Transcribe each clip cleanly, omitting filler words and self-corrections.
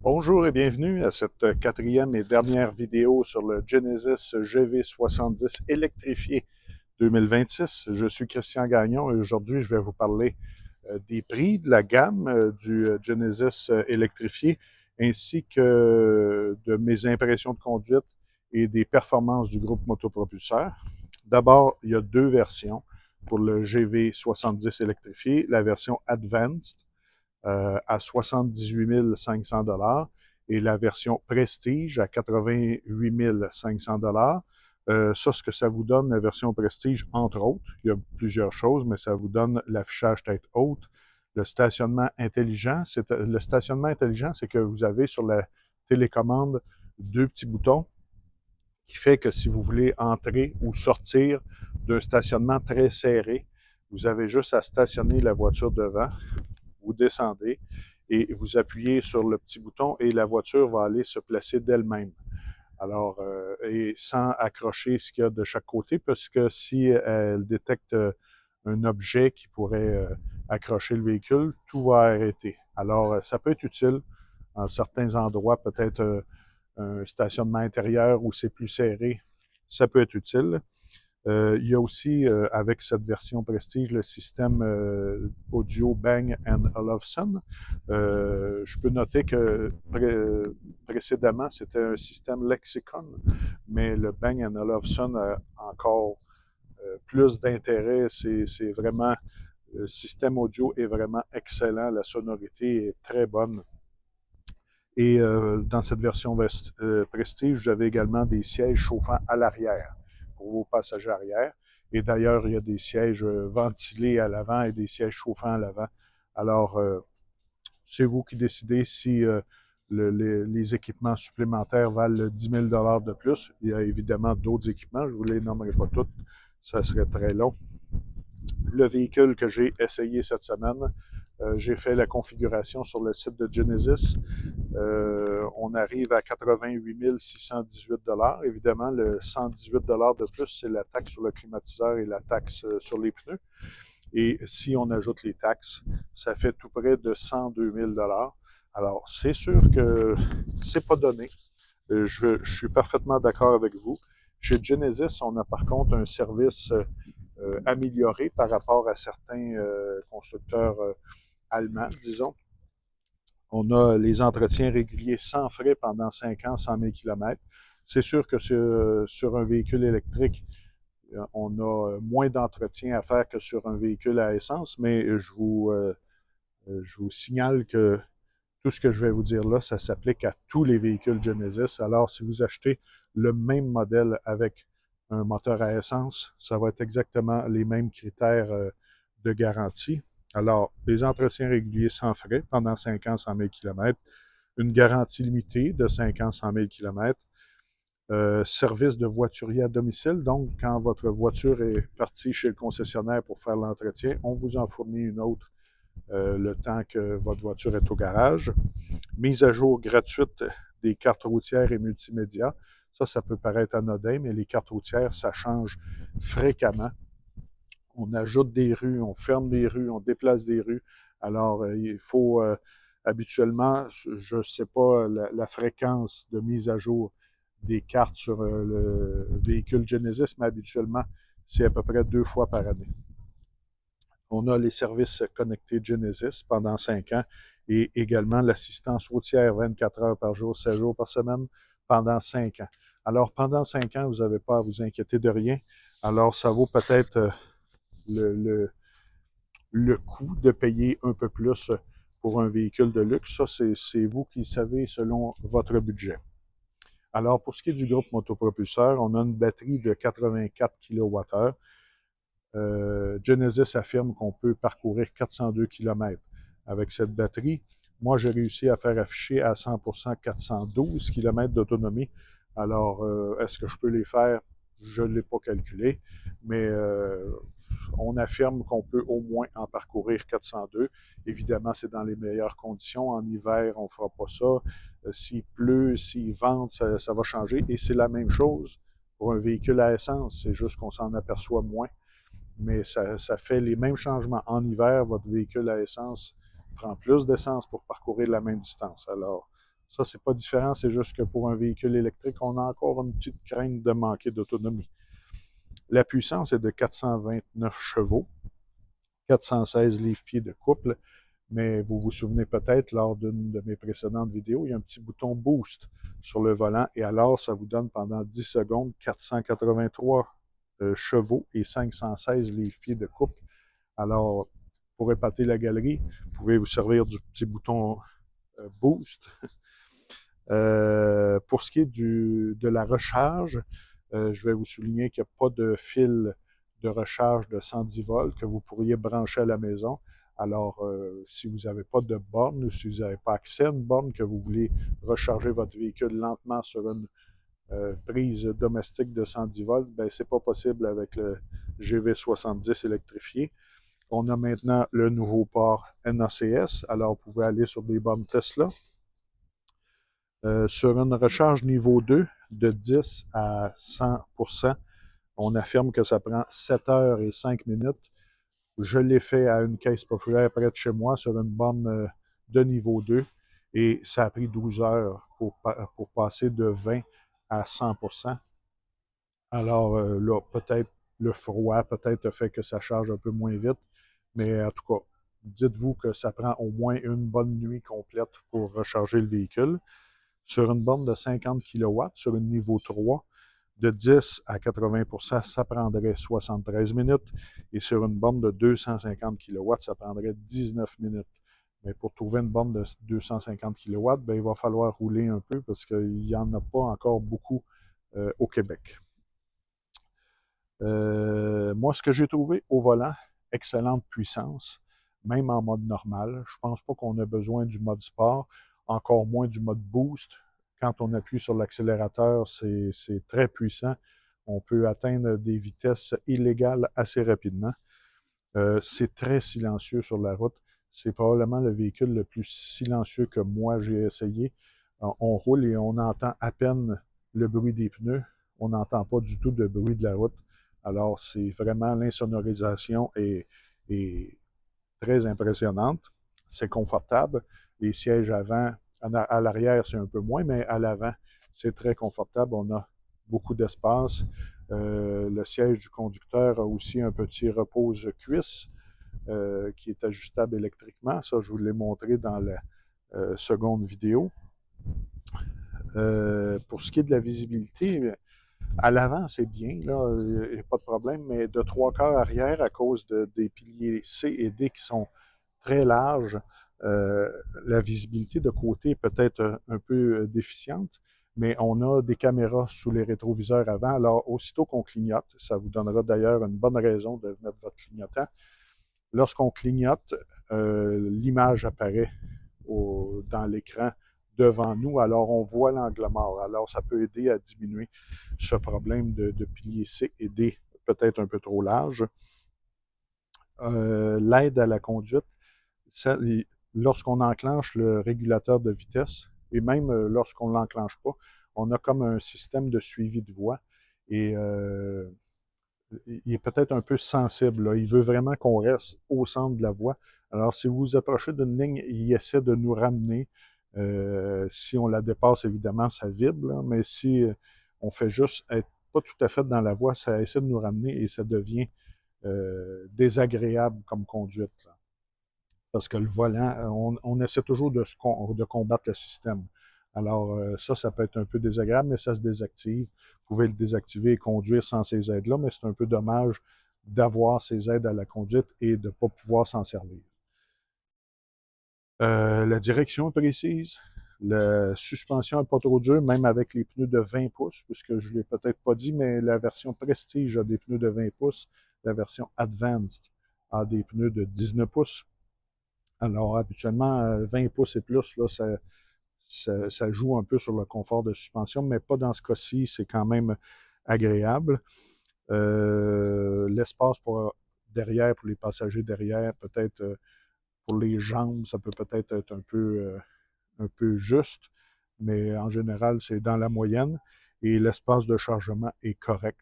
Bonjour et bienvenue à cette quatrième et dernière vidéo sur le Genesis GV70 électrifié 2026. Je suis Christian Gagnon et aujourd'hui je vais vous parler des prix de la gamme du Genesis électrifié ainsi que de mes impressions de conduite et des performances du groupe motopropulseur. D'abord, il y a deux versions pour le GV70 électrifié, la version Advanced à 78 500 et la version Prestige à 88 500 ça, ce que ça vous donne, la version Prestige, entre autres, il y a plusieurs choses, mais ça vous donne l'affichage tête haute, le stationnement intelligent. Le stationnement intelligent, c'est que vous avez sur la télécommande deux petits boutons qui fait que si vous voulez entrer ou sortir d'un stationnement très serré, vous avez juste à stationner la voiture devant, vous descendez et vous appuyez sur le petit bouton et la voiture va aller se placer d'elle-même. Alors, et sans accrocher ce qu'il y a de chaque côté, parce que si elle détecte un objet qui pourrait accrocher le véhicule, tout va arrêter. Alors, ça peut être utile en certains endroits, peut-être un stationnement intérieur où c'est plus serré, ça peut être utile. Il y a aussi, avec cette version Prestige, le système audio Bang Olufsen. Je peux noter que précédemment, c'était un système Lexicon, mais le Bang Olufsen a encore plus d'intérêt. C'est vraiment, le système audio est vraiment excellent. La sonorité est très bonne. Et dans cette version Prestige, vous avez également des sièges chauffants à l'arrière pour vos passagers arrière. Et d'ailleurs, il y a des sièges ventilés à l'avant et des sièges chauffants à l'avant. Alors, c'est vous qui décidez si les équipements supplémentaires valent 10 000 de plus. Il y a évidemment d'autres équipements, je ne vous les nommerai pas toutes, ça serait très long. Le véhicule que j'ai essayé cette semaine, j'ai fait la configuration sur le site de Genesis. On arrive à 88 618 Évidemment, le 118 de plus, c'est la taxe sur le climatiseur et la taxe sur les pneus. Et si on ajoute les taxes, ça fait tout près de 102 000 Alors, c'est sûr que c'est pas donné. Je suis parfaitement d'accord avec vous. Chez Genesis, on a par contre un service amélioré par rapport à certains constructeurs allemands, disons. On a les entretiens réguliers sans frais pendant 5 ans, 100 000 km. C'est sûr que sur un véhicule électrique, on a moins d'entretien à faire que sur un véhicule à essence, mais je vous signale que tout ce que je vais vous dire là, ça s'applique à tous les véhicules Genesis. Alors, si vous achetez le même modèle avec un moteur à essence, ça va être exactement les mêmes critères de garantie. Alors, les entretiens réguliers sans frais pendant 5 ans, 100 000 km, une garantie limitée de 5 ans, 100 000 km, service de voiturier à domicile. Donc, quand votre voiture est partie chez le concessionnaire pour faire l'entretien, on vous en fournit une autre le temps que votre voiture est au garage. Mise à jour gratuite des cartes routières et multimédia. Ça peut paraître anodin, mais les cartes routières, ça change fréquemment. On ajoute des rues, on ferme des rues, on déplace des rues. Alors, il faut habituellement, je ne sais pas la fréquence de mise à jour des cartes sur le véhicule Genesis, mais habituellement, c'est à peu près 2 fois par année. On a les services connectés Genesis pendant 5 ans et également l'assistance routière 24 heures par jour, 7 jours par semaine pendant 5 ans. Alors, pendant 5 ans, vous n'avez pas à vous inquiéter de rien. Alors, ça vaut peut-être le, le, le coût de payer un peu plus pour un véhicule de luxe. Ça, c'est vous qui savez selon votre budget. Alors, pour ce qui est du groupe motopropulseur, on a une batterie de 84 kWh. Genesis affirme qu'on peut parcourir 402 km avec cette batterie. Moi, j'ai réussi à faire afficher à 100% 412 km d'autonomie. Alors, est-ce que je peux les faire? Je ne l'ai pas calculé, mais on affirme qu'on peut au moins en parcourir 402. Évidemment, c'est dans les meilleures conditions. En hiver, on ne fera pas ça. S'il pleut, s'il vente, ça va changer. Et c'est la même chose pour un véhicule à essence. C'est juste qu'on s'en aperçoit moins, mais ça fait les mêmes changements. En hiver, votre véhicule à essence prend plus d'essence pour parcourir la même distance. Alors, Ça, c'est pas différent, c'est juste que pour un véhicule électrique, on a encore une petite crainte de manquer d'autonomie. La puissance est de 429 chevaux, 416 livres-pieds de couple, mais vous vous souvenez peut-être, lors d'une de mes précédentes vidéos, il y a un petit bouton Boost sur le volant, et alors ça vous donne pendant 10 secondes 483 chevaux et 516 livres-pieds de couple. Alors, pour épater la galerie, vous pouvez vous servir du petit bouton Boost. Pour ce qui est de la recharge, je vais vous souligner qu'il n'y a pas de fil de recharge de 110 volts que vous pourriez brancher à la maison. Alors, si vous n'avez pas de borne ou si vous n'avez pas accès à une borne, que vous voulez recharger votre véhicule lentement sur une prise domestique de 110 volts, ben c'est pas possible avec le GV70 électrifié. On a maintenant le nouveau port NACS, alors vous pouvez aller sur des bornes Tesla. Sur une recharge niveau 2 de 10 à 100%, on affirme que ça prend 7 heures et 5 minutes. Je l'ai fait à une caisse populaire près de chez moi sur une borne de niveau 2 et ça a pris 12 heures pour passer de 20 à 100%. Alors là, peut-être le froid, peut-être fait que ça charge un peu moins vite, mais en tout cas, dites-vous que ça prend au moins une bonne nuit complète pour recharger le véhicule. Sur une borne de 50 kW, sur un niveau 3, de 10 à 80%, ça prendrait 73 minutes. Et sur une borne de 250 kW, ça prendrait 19 minutes. Mais pour trouver une borne de 250 kW, ben, il va falloir rouler un peu parce qu'il n'y en a pas encore beaucoup au Québec. Moi, ce que j'ai trouvé au volant, excellente puissance, même en mode normal. Je ne pense pas qu'on a besoin du mode sport, encore moins du mode boost. Quand on appuie sur l'accélérateur, c'est très puissant. On peut atteindre des vitesses illégales assez rapidement. C'est très silencieux sur la route. C'est probablement le véhicule le plus silencieux que moi j'ai essayé. On roule et on entend à peine le bruit des pneus. On n'entend pas du tout de bruit de la route. Alors, c'est vraiment l'insonorisation est très impressionnante. C'est confortable. Les sièges avant, à l'arrière, c'est un peu moins, mais à l'avant, c'est très confortable. On a beaucoup d'espace. Le siège du conducteur a aussi un petit repose-cuisse qui est ajustable électriquement. Ça, je vous l'ai montré dans la seconde vidéo. Pour ce qui est de la visibilité, à l'avant, c'est bien, là, il n'y a pas de problème, mais de 3/4 arrière, à cause des piliers C et D qui sont très larges, euh, la visibilité de côté peut être un peu déficiente, mais on a des caméras sous les rétroviseurs avant, alors aussitôt qu'on clignote, ça vous donnera d'ailleurs une bonne raison de mettre votre clignotant. Lorsqu'on clignote, l'image apparaît dans l'écran devant nous, alors on voit l'angle mort. Alors ça peut aider à diminuer ce problème de pilier C et D, peut-être un peu trop large. L'aide à la conduite, ça, lorsqu'on enclenche le régulateur de vitesse, et même lorsqu'on ne l'enclenche pas, on a comme un système de suivi de voie. Et il est peut-être un peu sensible, là. Il veut vraiment qu'on reste au centre de la voie. Alors, si vous vous approchez d'une ligne, il essaie de nous ramener. Si on la dépasse, évidemment, ça vibre, là, mais si on fait juste être pas tout à fait dans la voie, ça essaie de nous ramener et ça devient désagréable comme conduite, là. Parce que le volant, on essaie toujours de combattre le système. Alors, ça peut être un peu désagréable, mais ça se désactive. Vous pouvez le désactiver et conduire sans ces aides-là, mais c'est un peu dommage d'avoir ces aides à la conduite et de ne pas pouvoir s'en servir. La direction est précise. La suspension n'est pas trop dure, même avec les pneus de 20 pouces, puisque je ne l'ai peut-être pas dit, mais la version Prestige a des pneus de 20 pouces. La version Advanced a des pneus de 19 pouces. Alors, habituellement, 20 pouces et plus, là, ça joue un peu sur le confort de suspension, mais pas dans ce cas-ci, c'est quand même agréable. L'espace pour derrière, pour les passagers derrière, peut-être pour les jambes, ça peut peut-être être un peu juste, mais en général, c'est dans la moyenne et l'espace de chargement est correct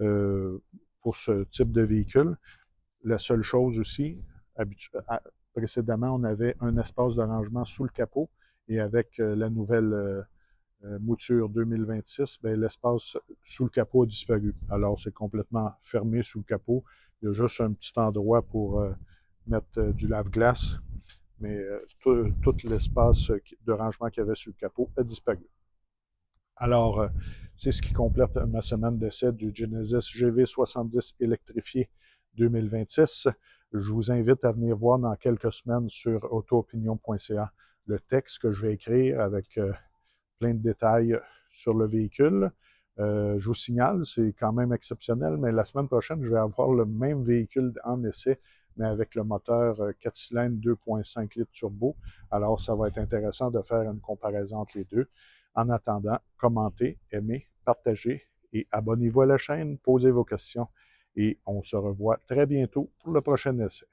euh, pour ce type de véhicule. La seule chose aussi, précédemment, on avait un espace de rangement sous le capot Et avec la nouvelle mouture 2026, ben, l'espace sous le capot a disparu. Alors, c'est complètement fermé sous le capot. Il y a juste un petit endroit pour mettre du lave-glace, mais tout l'espace de rangement qu'il y avait sur le capot a disparu. Alors, c'est ce qui complète ma semaine d'essai du Genesis GV70 électrifié 2026. Je vous invite à venir voir dans quelques semaines sur autoopinion.ca le texte que je vais écrire avec plein de détails sur le véhicule. Je vous signale, c'est quand même exceptionnel, mais la semaine prochaine, je vais avoir le même véhicule en essai, mais avec le moteur 4 cylindres 2,5 litres turbo. Alors, ça va être intéressant de faire une comparaison entre les deux. En attendant, commentez, aimez, partagez et abonnez-vous à la chaîne, posez vos questions et on se revoit très bientôt pour le prochain essai.